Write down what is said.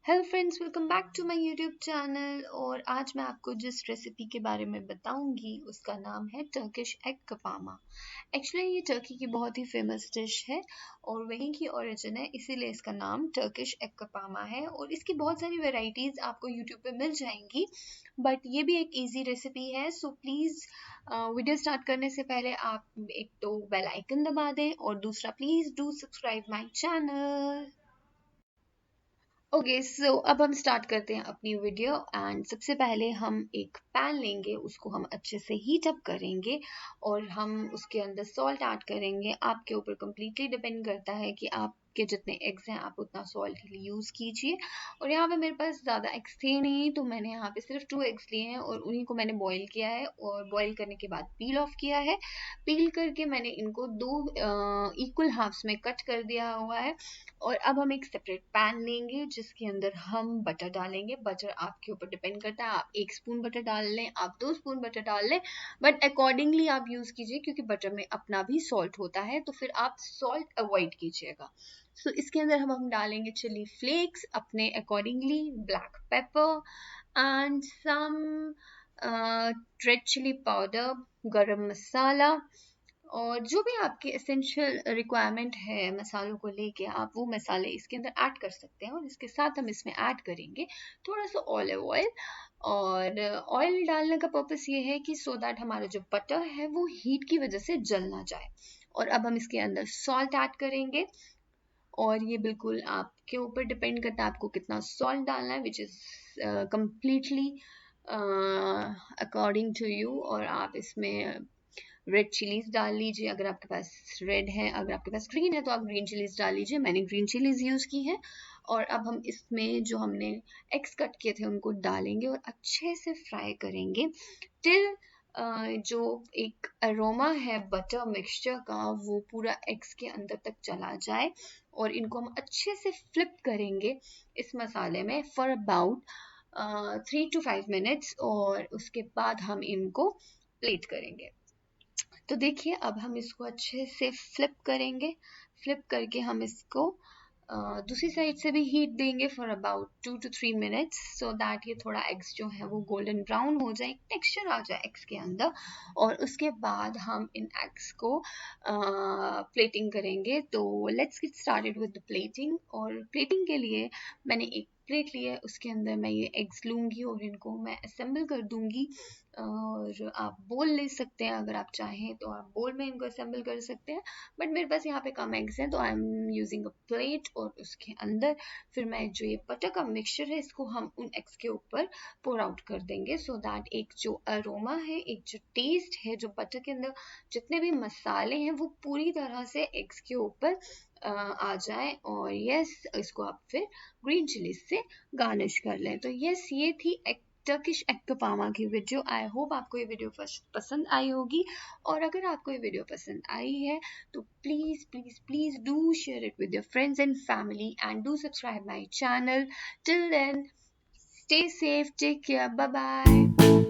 Hello friends, welcome back to my YouTube channel. और आज मैं आपको जिस रेसिपी के बारे में बताऊंगी उसका नाम है टर्किश एग कपामा। एक्चुअली ये टर्की की बहुत ही फेमस डिश है और वहीं की ओरिजिन है, इसीलिए इसका नाम टर्किश एग कपामा है। और इसकी बहुत सारी वेराइटीज़ आपको यूट्यूब पे मिल जाएंगी, बट ये भी एक इजी रेसिपी है। सो प्लीज़ वीडियो स्टार्ट करने से पहले आप एक तो बेल आइकन दबा दें और दूसरा please do subscribe my channel. Okay, so अब हम स्टार्ट करते हैं अपनी वीडियो। एंड सबसे पहले हम एक पैन लेंगे, उसको हम अच्छे से हीट अप करेंगे और हम उसके अंदर सॉल्ट ऐड करेंगे। आपके ऊपर कम्प्लीटली डिपेंड करता है कि आपके जितने एग्स हैं आप उतना सॉल्ट यूज़ कीजिए। और यहाँ पे मेरे पास ज़्यादा एग्स थे नहीं, तो मैंने यहाँ पे सिर्फ 2 एग्स लिए हैं और उन्हीं को मैंने बॉईल किया है और बॉईल करने के बाद पील ऑफ किया है। पील करके मैंने इनको 2 इक्वल हाफ्स में कट कर दिया हुआ है। और अब हम एक सेपरेट पैन लेंगे जिसके अंदर हम बटर डालेंगे। बटर आपके ऊपर डिपेंड करता है, आप 1 स्पून बटर डाल लें, आप 2 स्पून बटर डाल लें, बट अकॉर्डिंगली आप यूज़ कीजिए क्योंकि बटर में अपना भी सॉल्ट होता है, तो फिर आप सॉल्ट अवॉइड कीजिएगा। सो इसके अंदर हम डालेंगे चिली फ्लेक्स अपने accordingly, black pepper and some red chilli powder, garam masala और जो भी आपकी एसेंशियल रिक्वायरमेंट है मसालों को लेके, आप वो मसाले इसके अंदर ऐड कर सकते हैं। और इसके साथ हम इसमें ऐड करेंगे थोड़ा सा ऑलिव ऑयल। और ऑयल डालने का पर्पस ये है कि सो दैट हमारा जो बटर है वो हीट की वजह से जल ना जाए। और अब हम इसके अंदर सॉल्ट ऐड करेंगे और ये बिल्कुल आपके ऊपर डिपेंड करता है आपको कितना सॉल्ट डालना है, which is completely according to you. और आप इसमें रेड चिलीज डाल लीजिए अगर आपके पास रेड है, अगर आपके पास ग्रीन है तो आप ग्रीन चिलीज डाल लीजिए। मैंने ग्रीन चिलीज यूज़ की है। और अब हम इसमें जो हमने एग्स कट किए थे उनको डालेंगे और अच्छे से फ्राई करेंगे टिल जो एक अरोमा है बटर मिक्सचर का वो पूरा एग्स के अंदर तक चला जाए। और इनको हम अच्छे से फ्लिप करेंगे इस मसाले में फॉर अबाउट 3 to 5 मिनट्स। और उसके बाद हम इनको प्लेट करेंगे। तो देखिए अब हम इसको अच्छे से फ्लिप करेंगे। फ्लिप करके हम इसको दूसरी साइड से भी हीट देंगे for about 2 to 3 minutes, so that ये थोड़ा एग्स जो है वो गोल्डन ब्राउन हो जाए, टेक्सचर आ जाए एग्स के अंदर। और उसके बाद हम इन एग्स को प्लेटिंग करेंगे। तो let's get started with the plating. और प्लेटिंग के लिए मैंने एक प्लेट लिया है, उसके अंदर मैं ये एग्स लूँगी और इनको मैं असेंबल कर दूँगी। और आप बोल ले सकते हैं, अगर आप चाहें तो आप बोल में इनको असेंबल कर सकते हैं, बट मेरे पास यहाँ पे कम एग्स हैं तो I am using a plate. और उसके अंदर फिर मैं जो ये बटर का मिक्सचर है इसको हम उन एग्स के ऊपर पोर आउट कर देंगे, सो दैट एक जो अरोमा है, एक जो टेस्ट है, जो बटर के अंदर जितने भी मसाले हैं वो पूरी तरह से एग्स के ऊपर आ जाए। और यस, इसको आप फिर ग्रीन चिली से गार्निश कर लें। तो यस, ये थी टर्किश एग कपामा की वीडियो। आई होप आपको ये वीडियो पसंद आई होगी। और अगर आपको ये वीडियो पसंद आई है तो please please please do share it with your friends and family and do subscribe my channel. Till then, stay safe, take care, bye bye.